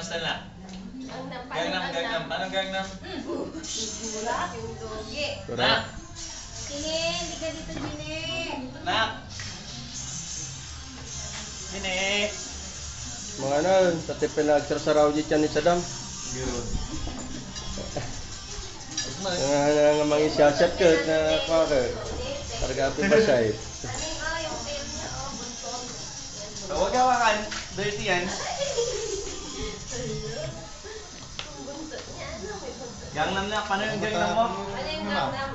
style na. Gangnam. Paano Gangnam? Gulat yung dogi. Nak! Sige, hindi ka dito, Gine. Nak! Gine! Mga ano, pati pinag-sarsaraw dyan ni Saddam. Good. Nga mga siyasat ko na kwaka. Targa api masay. Yung film niya, buntot. Huwag hawakan. Dirty yan. Buntot niya, ano? May buntot. Gangnam na. Paano yung Gangnam mo? Ano yung Gangnam?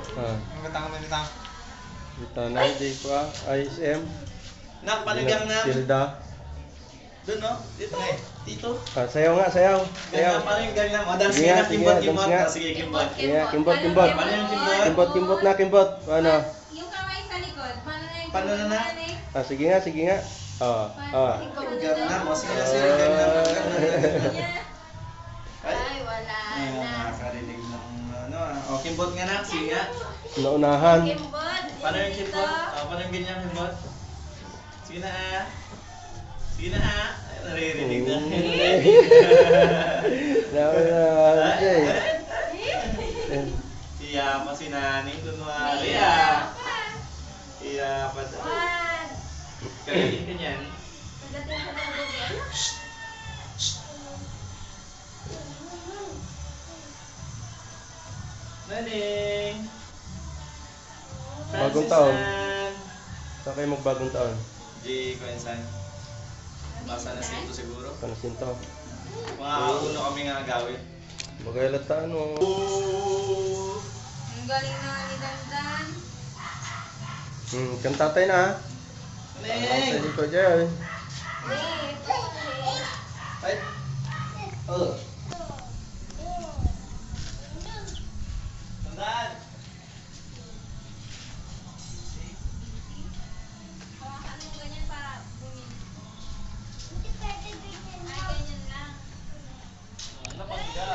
Ito na, di pa. ISM. Nak, paano yung Gangnam? Tilda. Doon no? Dito. Dito. Sayaw nga, sayaw. Sayaw. Gangnam, paano yung Gangnam? O, dance Sige nga nga, na. sige Kimbot, nga, kimbot. dance nga. Sige, kimbot. Sige, kimbot. Paano yung kimbot? Kimbot na, kimbot. Paano? Yung kamay sa likod. Paano na? Sige nga, sige nga. Gangnam. O, sige na sila. Gangnam. Ay, wala Ay, na. nakakarinig ng ano ah. O, kimbot nga na. Sige nga. Naunahan. Kimbot. Paano yung kimbot? Paano yung ganyan kimbot? Sige na ah. Sige na ah. Ay, naririnig na. Naunahan, Jay. Iya pa si Nani. Kunwari ah. Iya pa sa... One. Kagaling ka niyan. Pagdating sa ng dogi, ano? Naning! Bagong taon. Saan kayo magbagong taon? G. Coinsan. Basa na sinto siguro. Panasinto. Mga uno kami nga gawin. Magkailata ano. Ang galing na ni Dandan. Kantatay na ha. Sa Neng! ko dyan. Ay! Oh! Tandaan! Hawakan mo ganyan para bumili. Hindi pwede ganyan lang. Ay, ganyan lang. Napagka!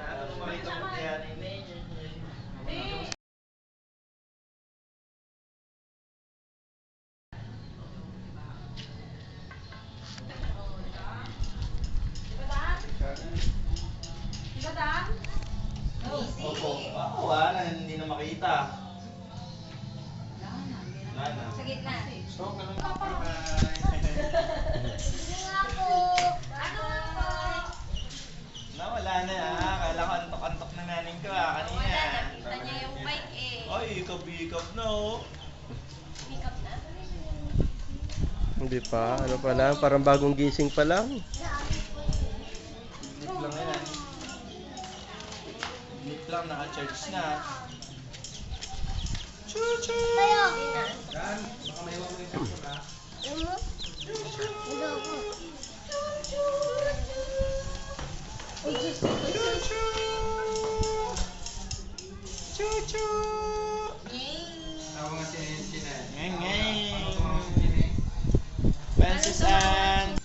Ano mo makita mo kaya ni Dandan? Opo. Wow, na hindi na makita. Wala na. Sa gitna. So, ganun Sige nga po. Ano nga po? Nawala na ah. Kala ko antok-antok na nanin ko ah. Kanina. Wala, nakita niya yung mic eh. Ay, ikab-ikab na oh. Pick up na. Hindi pa. Ano pa lang? Parang bagong gising pa lang. Nip lang yan. Nip lang, naka-charge na. Chuchu! Tayo. Yan, baka may iwan mo yung cellphone ah. Chuchu! Chuchu! Ngeng ngeng! Princess Anne!